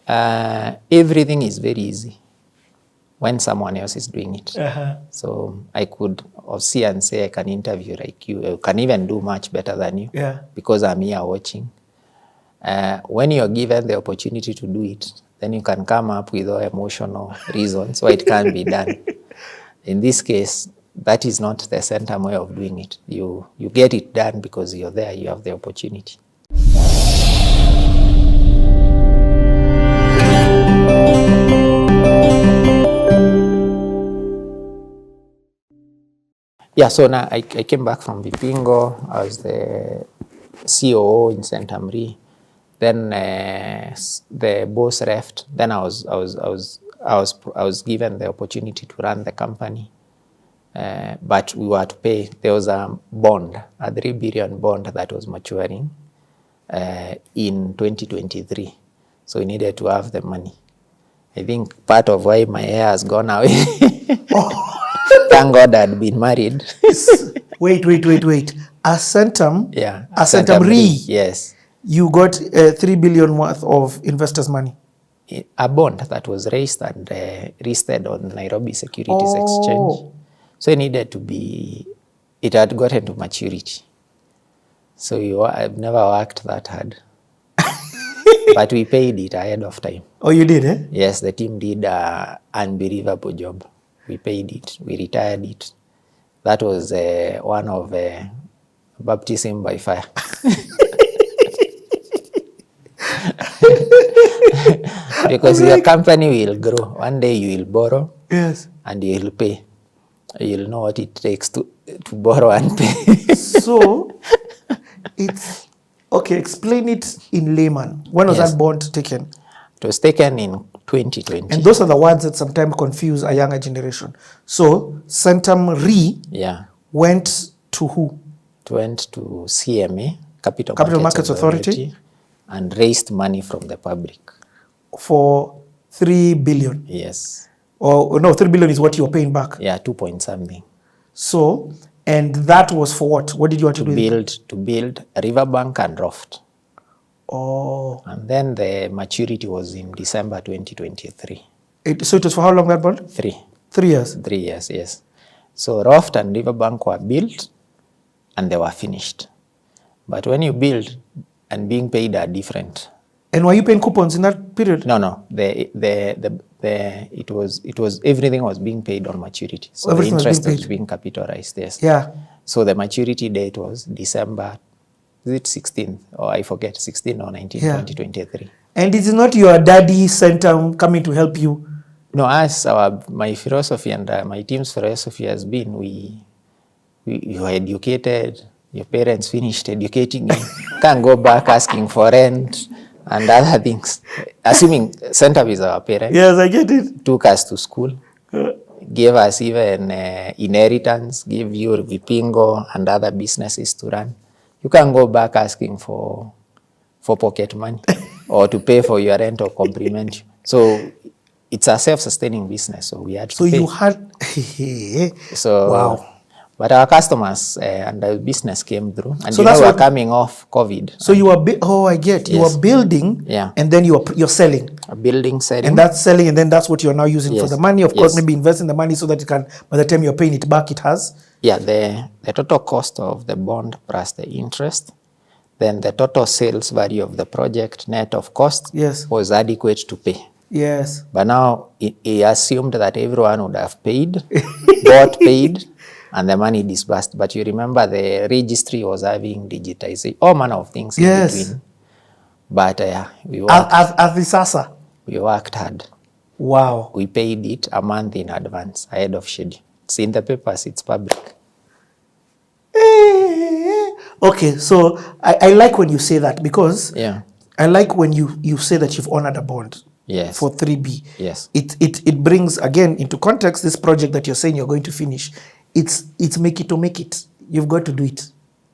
Everything is very easy when someone else is doing it. So I could see and say I can interview like you. I can even do much better than you because I'm here watching. When you're given the opportunity to do it, then you can come up with all emotional reasons why it can't be done. In this case, that is not the Centum way of doing it. You get it done because you're there, you have the opportunity. Yeah, so now I came back from Vipingo. I was the COO in Centum RE. Then the boss left. Then I was given the opportunity to run the company, but we were to pay. There was a bond, a 3 billion bond that was maturing in 2023. So we needed to have the money. I think part of why my hair has gone away. Thank God I'd been married. Wait. A Centum? Yeah. A Centum RE? Yes. You got 3 billion worth of investors' money? A bond that was raised and listed on Nairobi Securities Exchange. So it needed to be, it had gotten to maturity. So I've never worked that hard. But we paid it ahead of time. Oh, you did, eh? Yes, the team did an unbelievable job. We paid it, we retired it. That was one of baptism by fire. Because your company will grow. One day you will borrow, yes, and you will pay. You'll know what it takes to borrow and pay. So, it's, okay, explain it in layman. When was that bond taken? It was taken in 2020. And those are the words that sometimes confuse a younger generation. So, Centum RE went to who? It went to CMA, Capital Markets Authority, and raised money from the public. For 3 billion? Yes. Or no, 3 billion is what you're paying back? Yeah, 2 point something. So, and that was for what? What did you want to do? To build a riverbank and raft. Oh. And then the maturity was in December 2023. So it was for how long, that bond? 3. 3 years? 3 years, yes. So raft and riverbank were built and they were finished. But when you build and being paid are different. And were you paying coupons in that period? No. It was everything was being paid on maturity. So the interest was being capitalized, yes. Yeah. So the maturity date was December, is it 16th? Or I forget, 16 or 19, 2023. And it is not your daddy Centum coming to help you? No, my philosophy and my team's philosophy has been, you are educated, your parents finished educating you, can't go back asking for rent and other things. Assuming Centum is our parent. Yes, I get it. Took us to school, gave us even inheritance, gave you Vipingo and other businesses to run. You can't go back asking for pocket money or to pay for your rent or compliment you. So it's a self-sustaining business, so we had to pay. So you had... So, wow. But our customers and the business came through. And so we were coming off COVID. So you were, I get. You were building and then you're selling. Building, selling. And that's selling, and then that's what you're now using for the money. Of course, maybe investing the money so that it can, by the time you're paying it back, it has. Yeah, the total cost of the bond plus the interest, then the total sales value of the project, net of cost, was adequate to pay. Yes. But now he assumed that everyone would have paid, bought, paid, and the money disbursed. But you remember the registry was having digitization, all manner of things in between. But we worked hard. Wow. We paid it a month in advance, ahead of schedule. It's in the papers, it's public. Okay, so I like when you say that, because I like when you say that you've honored a bond. Yes. For 3B. Yes. It brings, again, into context, this project that you're saying you're going to finish. It's make it or make it. You've got to do it.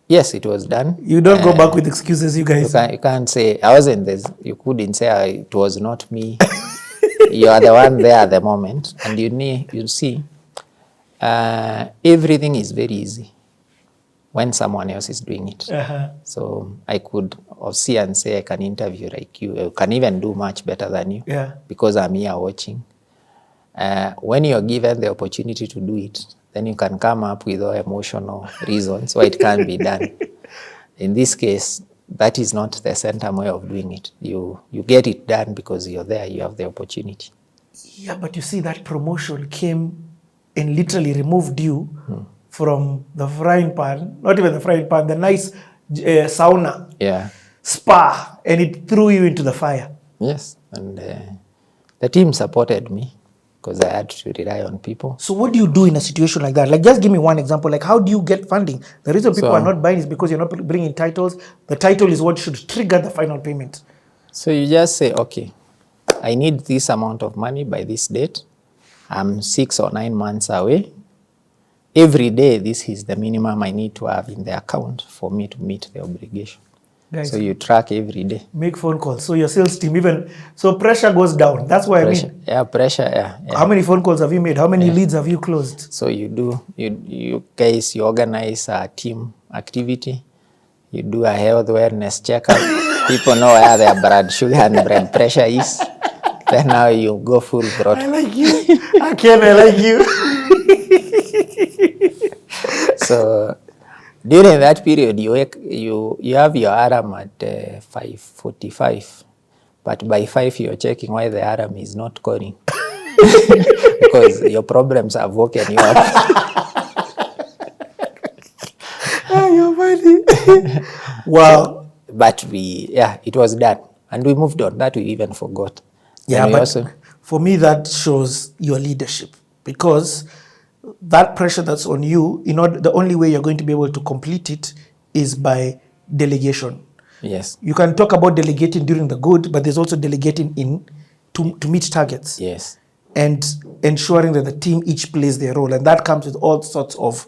Yes, it was done. You don't go back with excuses, you guys. You can't say, I wasn't this. You couldn't say it was not me. You are the one there at the moment. And you see, everything is very easy when someone else is doing it. So I could see and say, I can interview like you. I can even do much better than you because I'm here watching. When you're given the opportunity to do it, then you can come up with all emotional reasons why it can't be done. In this case, that is not the Centum way of doing it. You get it done because you're there, you have the opportunity. Yeah, but you see that promotion came and literally removed you from the frying pan, not even the frying pan, the nice sauna, spa, and it threw you into the fire. Yes, and the team supported me because I had to rely on people. So what do you do in a situation like that? Like, just give me one example. Like, how do you get funding? The reason people are not buying is because you're not bringing titles. The title is what should trigger the final payment. So you just say, okay, I need this amount of money by this date. I'm 6 or 9 months away. Every day, this is the minimum I need to have in the account for me to meet the obligation. Guys, so you track every day. Make phone calls. So your sales team so pressure goes down. That's what pressure, I mean. Yeah, pressure, yeah. How many phone calls have you made? How many leads have you closed? So you guys, you organize a team activity. You do a health awareness checkup. People know where their blood sugar and blood pressure is. Then now you go full throttle. I like you. I like you. So during that period, you have your alarm at 5:45, but by 5 you're checking why the alarm is not calling because your problems have woken you up. You're funny. Wow. But it was done, and we moved on. That we even forgot. Yeah, but for me that shows your leadership, because that pressure that's on you, the only way you're going to be able to complete it is by delegation. Yes. You can talk about delegating during the good, but there's also delegating to meet targets. Yes. And ensuring that the team each plays their role. And that comes with all sorts of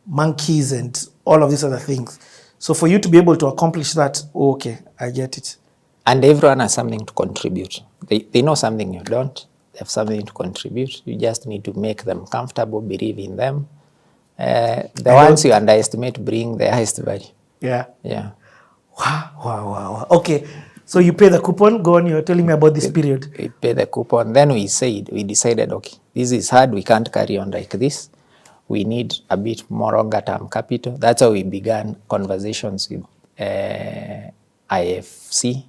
monkeys and all of these other things. So for you to be able to accomplish that, okay, I get it. And everyone has something to contribute. They know something you don't. They have something to contribute. You just need to make them comfortable, believe in them. The ones you underestimate bring the highest value. Yeah. Yeah. Wow. Okay. So you pay the coupon. Go on, you're telling me about this period. We pay the coupon. Then we decided, okay, this is hard. We can't carry on like this. We need a bit more longer term capital. That's how we began conversations with IFC.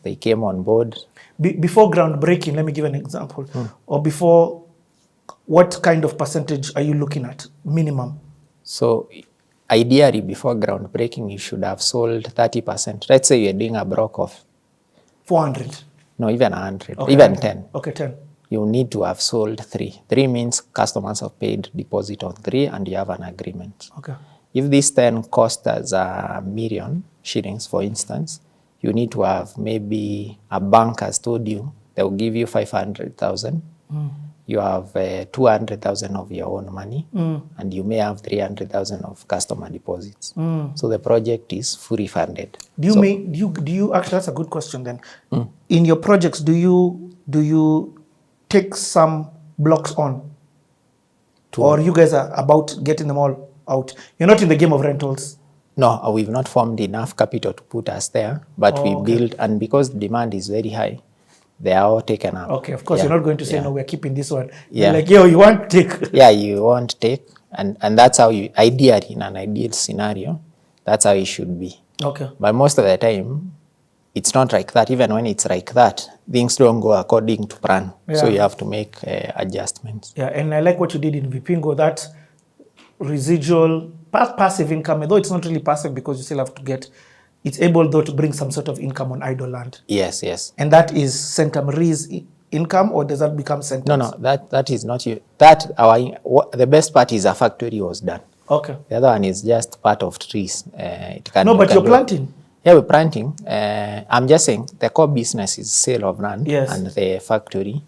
They came on board. Before groundbreaking, let me give an example. Or before, what kind of percentage are you looking at, minimum? So ideally, before groundbreaking, you should have sold 30%. Let's say you're doing a block of 400. No, even 100, okay, even 10. Okay, 10. You need to have sold 3. 3 means customers have paid deposit on 3 and you have an agreement. Okay. If this 10 cost us $1 million shillings, for instance, you need to have maybe a bank has told you they will give you 500,000. You have 200,000 of your own money, and you may have 300,000 of customer deposits. So the project is fully funded. Do you actually, that's a good question then. In your projects, do you take some blocks on? Or you guys are about getting them all out? You're not in the game of rentals? No, we've not formed enough capital to put us there, but we build, and because demand is very high, they are all taken up. Okay, of course, you're not going to say, no, we're keeping this one. Yeah. You're like, yo, you want to take. Yeah, you want to take, and that's how you, ideally, in an ideal scenario, that's how it should be. Okay. But most of the time, it's not like that. Even when it's like that, things don't go according to plan. Yeah. So you have to make adjustments. Yeah, and I like what you did in Vipingo, that residual passive income, though it's not really passive because you still have to get, it's able though to bring some sort of income on idle land. Yes, yes. And that is Centum RE's income, or does that become Centum? No, that is not you. That the best part is a factory was done. Okay. The other one is just part of trees. But you're planting. Yeah, we're planting. I'm just saying the core business is sale of land and the factory,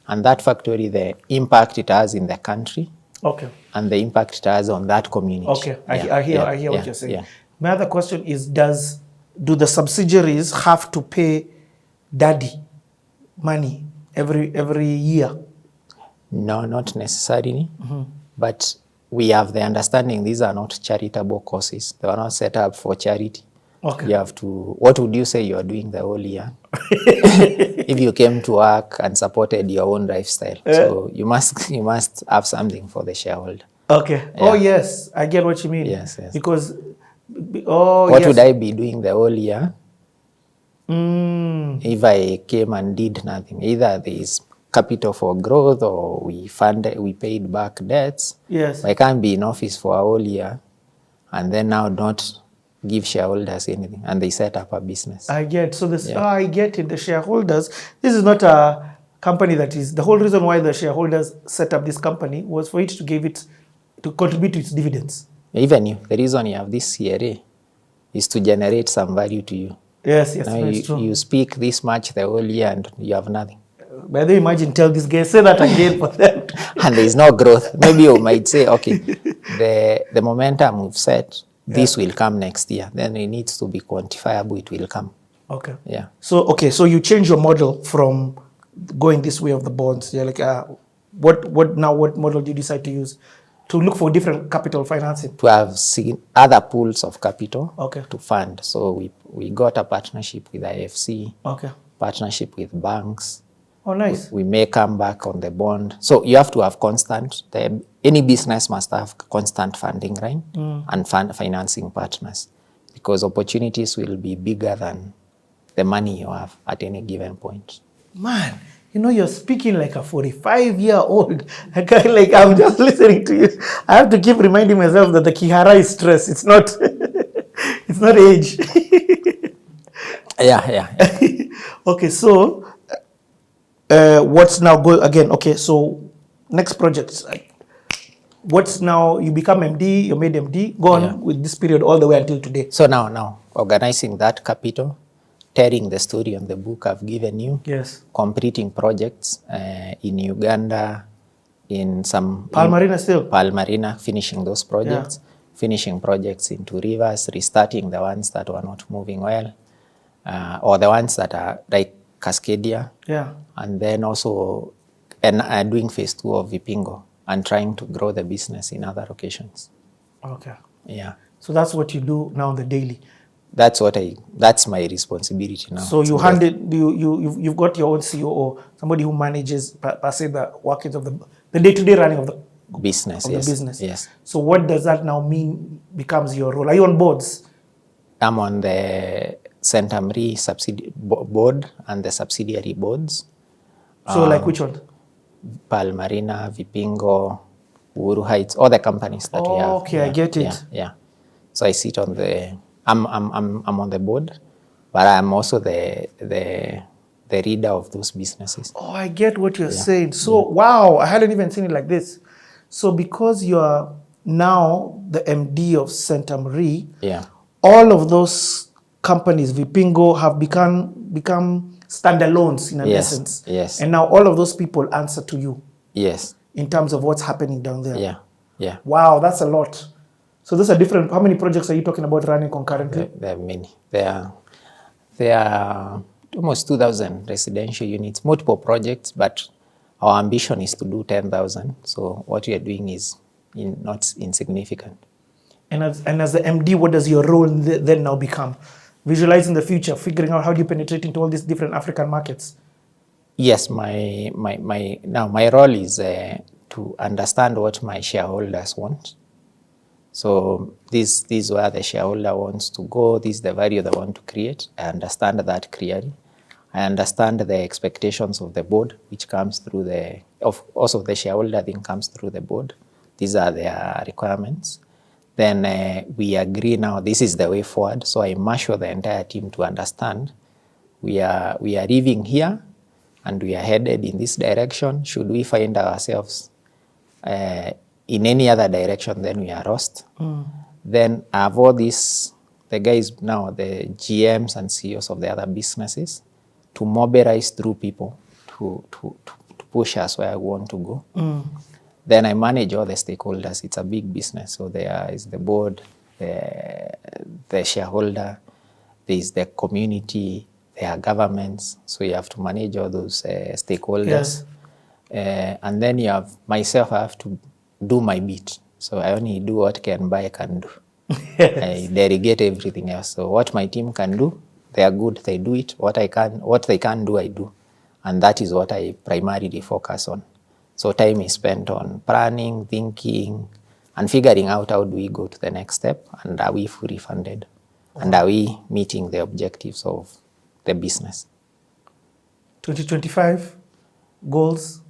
and that factory, the impact it has in the country. Okay. And the impact it has on that community. Okay, I hear what you're saying. Yeah. My other question is, do the subsidiaries have to pay daddy money every year? No, not necessarily. But we have the understanding these are not charitable causes. They were not set up for charity. Okay. You have to, what would you say you are doing the whole year? If you came to work and supported your own lifestyle. So you must have something for the shareholder. Okay. Yeah. Oh, yes. I get what you mean. Yes, yes. Because, oh, what yes. would I be doing the whole year Mm. if I came and did nothing? Either there is capital for growth or we paid back debts. Yes. I can't be in office for a whole year and then now not give shareholders anything, and they set up a business. I get. So this, I get it. The shareholders, this is not a company that is, the whole reason why the shareholders set up this company was for it to give it, to contribute to its dividends. Even you, the reason you have this CRA is to generate some value to you. Yes, yes, Now that's true. you speak this much the whole year and you have nothing. By the way, imagine, tell this guy, say that again for them. And there is no growth. Maybe you might say, okay, the momentum we've set, this will come next year. Then it needs to be quantifiable, it will come. Okay. Yeah. So, okay, so you change your model from going this way of the bonds. You're like, what model do you decide to use? To look for different capital financing? To have seen other pools of capital to fund. So we got a partnership with IFC, partnership with banks. Oh, nice. We may come back on the bond. So you have to have constant, any business must have constant funding, right? And financing partners, because opportunities will be bigger than the money you have at any given point. Man, you know, you're speaking like a 45-year-old. Like, I'm just listening to you. I have to keep reminding myself that the Kihara is stress. It's not, it's not age. Yeah. Okay, so what's now going again? Okay, so next projects. What's now? You become MD. You made MD. Go on with this period all the way until today. So now organizing that capital, telling the story on the book I've given you. Yes. Completing projects in Uganda, in some Pearl Marina still. Pearl Marina, finishing those projects. Finishing projects in Two Rivers, restarting the ones that were not moving well, or the ones that are like Cascadia. Yeah. And then also doing phase 2 of Vipingo and trying to grow the business in other locations. Okay. Yeah. So that's what you do now on the daily. That's my responsibility now. So you you've got your own COO, somebody who manages per se the workings of the day-to-day running of the business. The business. Yes. So what does that now mean becomes your role? Are you on boards? I'm on the Centum RE board and the subsidiary boards. So like which one? Pearl Marina, Vipingo, Uhuru Heights, all the companies that we have. Okay, I get it. Yeah. So I sit on I'm on the board, but I'm also the leader of those businesses. Oh, I get what you're saying. So wow, I hadn't even seen it like this. So because you are now the MD of Centum RE, all of those companies, Vipingo, have become standalones in essence. Yes. And now all of those people answer to you. Yes. In terms of what's happening down there. Yeah. Wow, that's a lot. So those are different. How many projects are you talking about running concurrently? There are many. There are almost 2,000 residential units, multiple projects, but our ambition is to do 10,000. So what we are doing is not insignificant. And as the MD, what does your role then now become? Visualizing the future, figuring out how do you penetrate into all these different African markets? Yes, my role is to understand what my shareholders want. So this is where the shareholder wants to go. This is the value they want to create. I understand that clearly. I understand the expectations of the board, which comes through also the shareholder thing comes through the board. These are their requirements. Then we agree now this is the way forward. So I marshal the entire team to understand we are living here and we are headed in this direction. Should we find ourselves in any other direction, then we are lost. Then I have all these, the guys now, the GMs and CEOs of the other businesses, to mobilize through people to push us where I want to go. Then I manage all the stakeholders. It's a big business. So there is the board, the shareholder, there is the community, there are governments. So you have to manage all those stakeholders. And then you have myself, I have to do my bit So I only do what Mbae can do. I delegate everything else. So what my team can do, they are good, they do it. What they can't do, I do. And that is what I primarily focus on. So time is spent on planning, thinking, and figuring out how do we go to the next step, and are we fully funded, and are we meeting the objectives of the business. 2025 goals?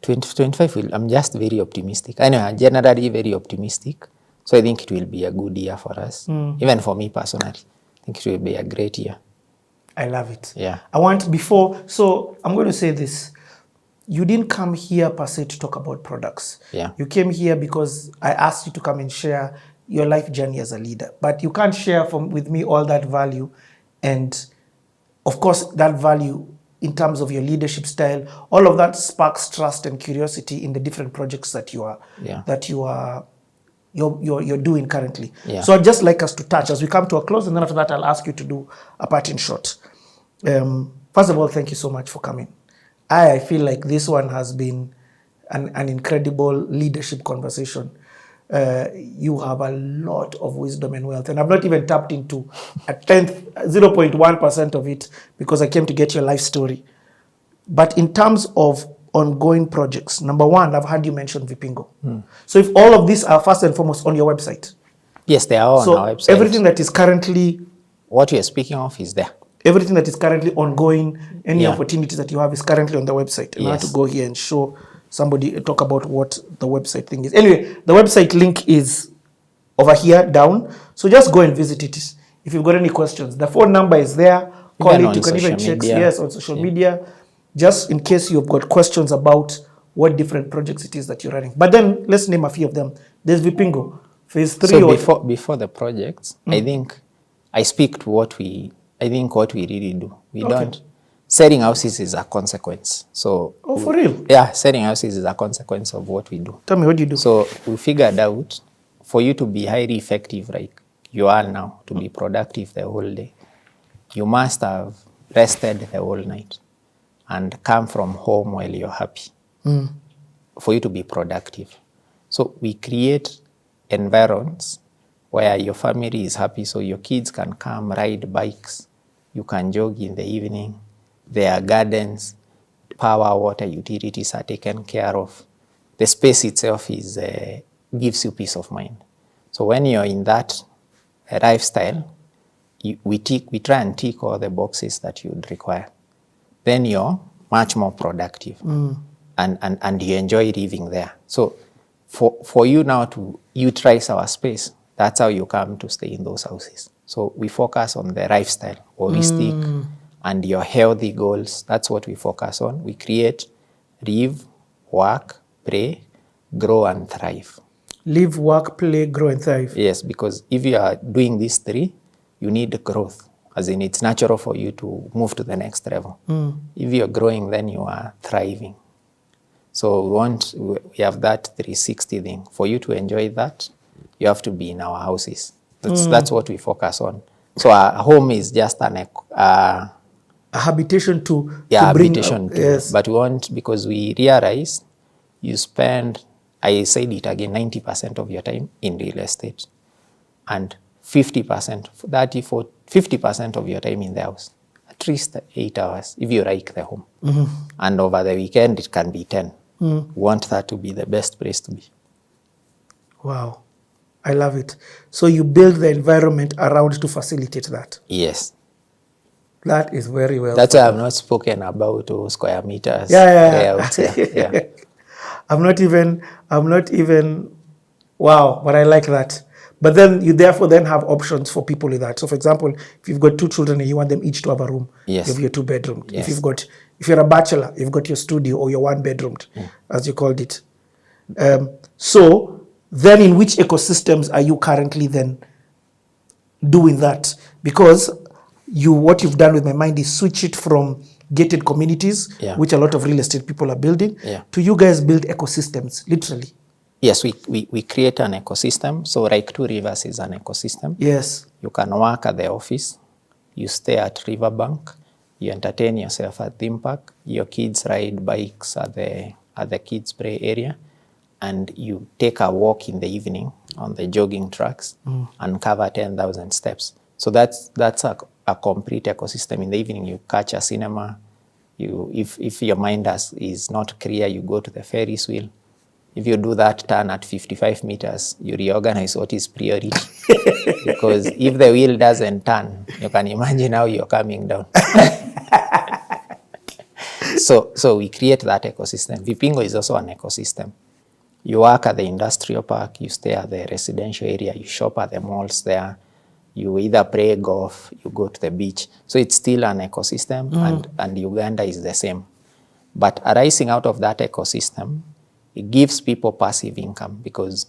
2025, I'm just very optimistic. I know I'm generally very optimistic. So I think it will be a good year for us. Even for me personally, I think it will be a great year. I love it. Yeah. So I'm going to say this. You didn't come here per se to talk about products. Yeah. You came here because I asked you to come and share your life journey as a leader. But you can't share with me all that value. And of course, that value in terms of your leadership style, all of that sparks trust and curiosity in the different projects that you're doing currently. Yeah. So I'd just like us to touch as we come to a close, and then after that, I'll ask you to do a parting shot. First of all, thank you so much for coming. I feel like this one has been an incredible leadership conversation. You have a lot of wisdom and wealth, and I've not even tapped into a 0.1% of it because I came to get your life story. But in terms of ongoing projects, number one, I've heard you mention Vipingo. So if all of these are first and foremost on your website? Yes, they are on our website. Everything that is currently... What you're speaking of is there. Everything that is currently ongoing, any opportunities that you have is currently on the website. And I have to go here and show somebody, talk about what the website thing is. Anyway, the website link is over here down. So just go and visit it. If you've got any questions, the phone number is there. Call it. You can even check, on social media, just in case you've got questions about what different projects it is that you're running. But then let's name a few of them. There's Vipingo, phase 3. So before the projects, I think I speak to what we really do. We don't. Selling houses is a consequence. So. Oh, for real? Yeah, selling houses is a consequence of what we do. Tell me, what do you do? So we figured out, for you to be highly effective, like you are now, to be productive the whole day, you must have rested the whole night and come from home while you're happy for you to be productive. So we create environs where your family is happy, so your kids can come ride bikes, you can jog in the evening, there are gardens, power, water, utilities are taken care of. The space itself is gives you peace of mind. So when you're in that lifestyle, we try and tick all the boxes that you'd require. Then you're much more productive and you enjoy living there. So for you now to utilize our space, that's how you come to stay in those houses. So we focus on the lifestyle, holistic, and your healthy goals. That's what we focus on. We create, live, work, play, grow, and thrive. Live, work, play, grow, and thrive. Yes, because if you are doing these three, you need growth. As in, it's natural for you to move to the next level. If you're growing, then you are thriving. So we have that 360 thing. For you to enjoy that, you have to be in our houses. That's what we focus on. So our home is just a habitation to bring habitation up, yes. But we want, because we realize you spend, I said it again, 90% of your time in real estate, and 50%, 50% of your time in the house, at least 8 hours, if you like the home. And over the weekend, it can be 10. We want that to be the best place to be. Wow. I love it. So you build the environment around to facilitate that. Yes. That is very well. That's why I've not spoken about square meters. Yeah. I'm not even, wow, but I like that. But then you therefore then have options for people with that. So for example, if you've got 2 children and you want them each to have a room, you have your 2 bedroom. Yes. If you're a bachelor, you've got your studio or your 1 bedroom, as you called it. So then in which ecosystems are you currently then doing that? Because what you've done with my mind is switch it from gated communities, which a lot of real estate people are building, to you guys build ecosystems, literally. Yes, we create an ecosystem. So like 2 Rivers is an ecosystem. Yes. You can work at the office, you stay at Riverbank, you entertain yourself at theme park, your kids ride bikes at the kids play area, and you take a walk in the evening on the jogging tracks and cover 10,000 steps. So that's a complete ecosystem. In the evening, you catch a cinema. If your mind is not clear, you go to the Ferris wheel. If you do that turn at 55 meters, you reorganize what is priority. Because if the wheel doesn't turn, you can imagine how you're coming down. So we create that ecosystem. Vipingo is also an ecosystem. You work at the industrial park, you stay at the residential area, you shop at the malls there, you either play golf, you go to the beach. So it's still an ecosystem, and Uganda is the same. But arising out of that ecosystem, it gives people passive income because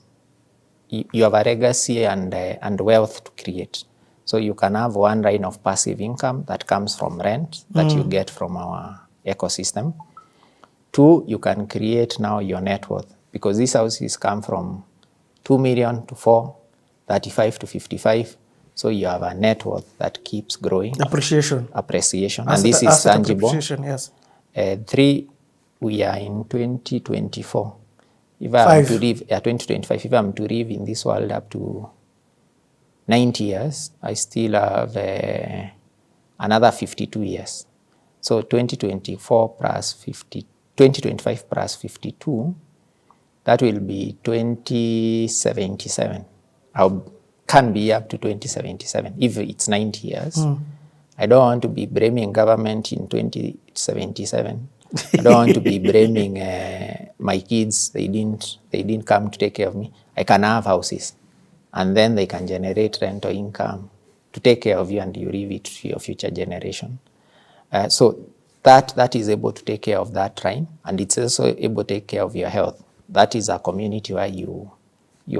you have a legacy and wealth to create. So you can have one line of passive income that comes from rent that you get from our ecosystem. Two, you can create now your net worth because these houses come from 2 million to 4, 35 to 55. So you have a net worth that keeps growing. Appreciation. And this is tangible. Yes. 3, we are in 2024. If I am to live, 2025, if I am to live in this world up to 90 years, I still have another 52 years. So 2024 plus 50, 2025 plus 52, that will be 2077. I can be up to 2077 if it's 90 years. I don't want to be blaming government in 2077. I don't want to be blaming my kids. They didn't come to take care of me. I can have houses, and then they can generate rental income to take care of you, and you leave it to your future generation. So that is able to take care of that line, and it's also able to take care of your health. That is a community where you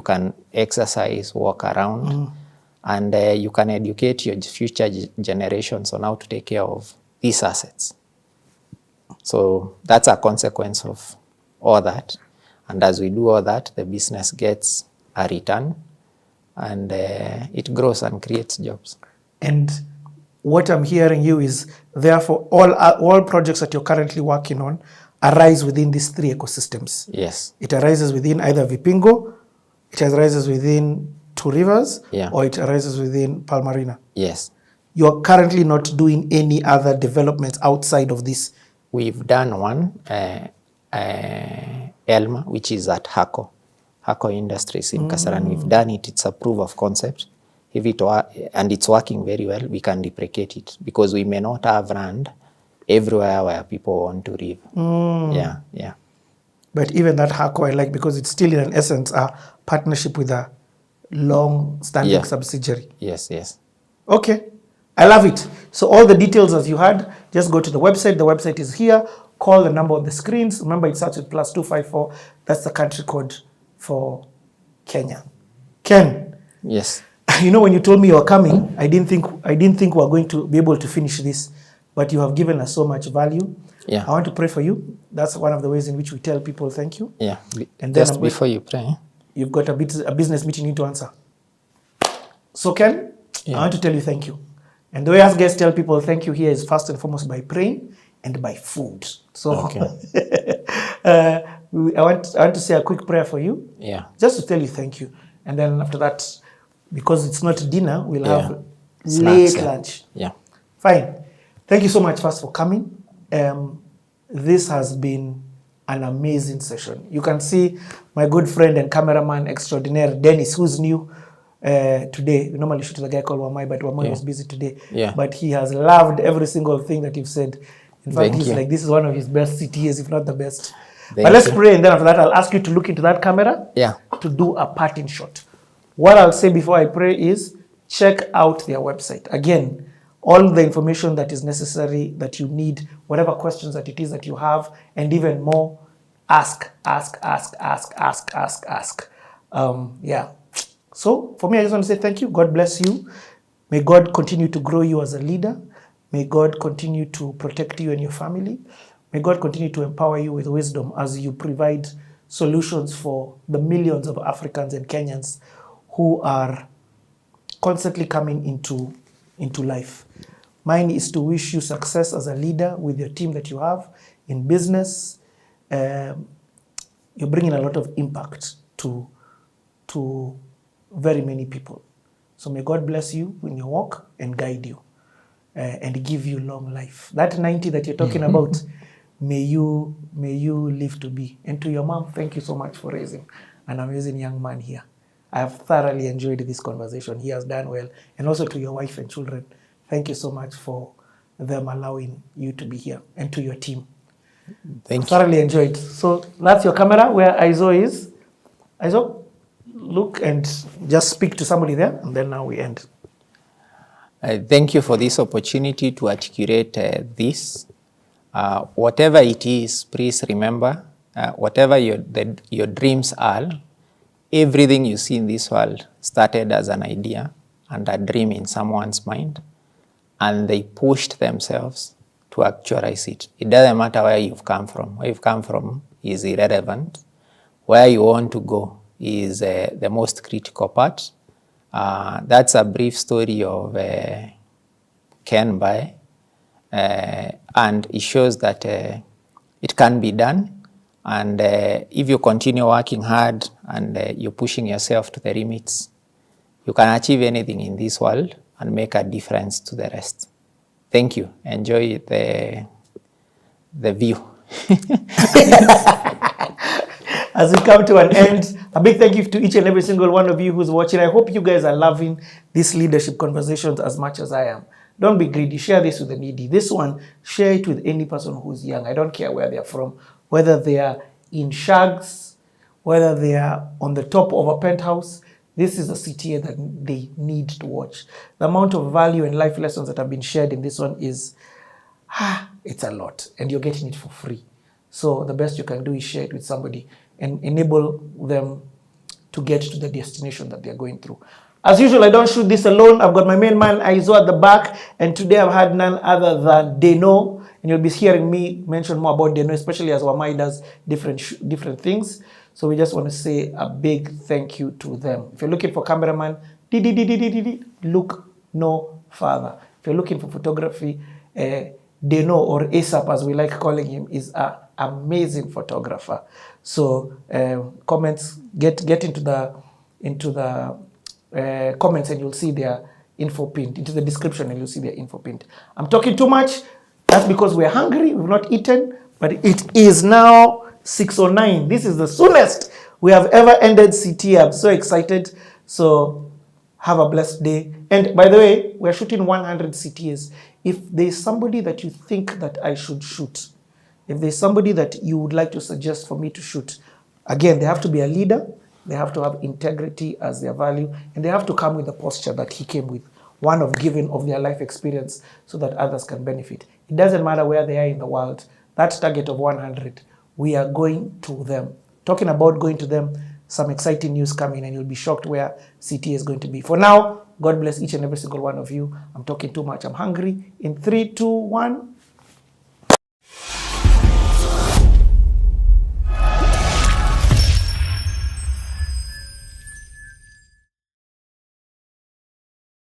can exercise, walk around, and you can educate your future generations on how to take care of these assets. So that's a consequence of all that. And as we do all that, the business gets a return, and it grows and creates jobs. And what I'm hearing you is, therefore, all projects that you're currently working on arise within these 3 ecosystems. Yes. It arises within either Vipingo, it arises within Two Rivers, or it arises within Pearl Marina. Yes. You're currently not doing any other developments outside of this. We've done one, Elma, which is at Hako Industries in Kasarani. We've done it. It's a proof of concept. If it and it's working very well, we can deprecate it because we may not have land everywhere where people want to live. Yeah. But even that Hako I like because it's still in essence a partnership with a long-standing subsidiary. Yes. Okay. I love it. So all the details as you had, just go to the website. The website is here. Call the number on the screens. Remember, it starts with +254. That's the country code for Kenya. Ken. Yes. You know, when you told me you were coming, I didn't think we were going to be able to finish this, but you have given us so much value. Yeah. I want to pray for you. That's one of the ways in which we tell people thank you. Yeah. And then just before you pray, you've got a business meeting you need to answer. So Ken, I want to tell you thank you. And the way us guys tell people thank you here is first and foremost by praying and by food. So I want to say a quick prayer for you. Yeah. Just to tell you thank you. And then after that, because it's not dinner, we'll have snacks, late lunch. Yeah. Fine. Thank you so much first for coming. This has been an amazing session. You can see my good friend and cameraman extraordinaire, Dennis, who's new today. We normally shoot with a guy called Wamai, but Wamai was busy today. Yeah. But he has loved every single thing that you've said. In fact, he's you. like, this is one of his best CTAs, if not the best. But let's pray, and then after that, I'll ask you to look into that camera to do a parting shot. What I'll say before I pray is check out their website. Again, all the information that is necessary, that you need, whatever questions that it is that you have, and even more, ask. So for me, I just want to say thank you. God bless you. May God continue to grow you as a leader. May God continue to protect you and your family. May God continue to empower you with wisdom as you provide solutions for the millions of Africans and Kenyans who are constantly coming into life. Mine is to wish you success as a leader with your team that you have in business, you're bringing a lot of impact to very many people. So may God bless you in your walk and guide you and give you long life. That 90 that you're talking about, may you live to be. And to your mom, thank you so much for raising an amazing young man here. I have thoroughly enjoyed this conversation. He has done well. And also to your wife and children, thank you so much for them allowing you to be here, and to your team. Thank you. Thoroughly enjoyed. So that's your camera where Aizo is. Aizo, look and just speak to somebody there, and then now we end. Thank you for this opportunity to articulate this. Whatever it is, please remember, whatever your dreams are, everything you see in this world started as an idea and a dream in someone's mind, and they pushed themselves to actualize it. It doesn't matter where you've come from. Where you've come from is irrelevant. Where you want to go is the most critical part. That's a brief story of Ken Mbae, and it shows that it can be done. And if you continue working hard and you're pushing yourself to the limits, you can achieve anything in this world and make a difference to the rest. Thank you. Enjoy the view. As we come to an end, a big thank you to each and every single one of you who's watching. I hope you guys are loving these leadership conversations as much as I am. Don't be greedy. Share this with the needy. This one, share it with any person who's young. I don't care where they're from, whether they are in shags, whether they are on the top of a penthouse. This is a CTA that they need to watch. The amount of value and life lessons that have been shared in this one is, it's a lot, and you're getting it for free. So the best you can do is share it with somebody and enable them to get to the destination that they're going through. As usual, I don't shoot this alone. I've got my main man, Aizo, at the back, and today I've had none other than Deno, and you'll be hearing me mention more about Deno, especially as Wamai does different things. So we just want to say a big thank you to them. If you're looking for cameraman, look no further. If you're looking for photography, Deno, or ASAP as we like calling him, is an amazing photographer. So comments, get into the comments, and you'll see their info pinned, into the description, and you'll see their info pinned. I'm talking too much. That's because we're hungry, we've not eaten, but it is now 6:09. This is the soonest we have ever ended CT. I'm so excited. So have a blessed day. And by the way, we're shooting 100 CTs. If there's somebody that you think that I should shoot, if there's somebody that you would like to suggest for me to shoot, again, they have to be a leader, they have to have integrity as their value, and they have to come with the posture that he came with, one of giving of their life experience so that others can benefit. It doesn't matter where they are in the world. That target of 100, we are going to them. Talking about going to them, some exciting news coming, and you'll be shocked where CT is going to be. For now, God bless each and every single one of you. I'm talking too much. I'm hungry. In 3, 2, 1.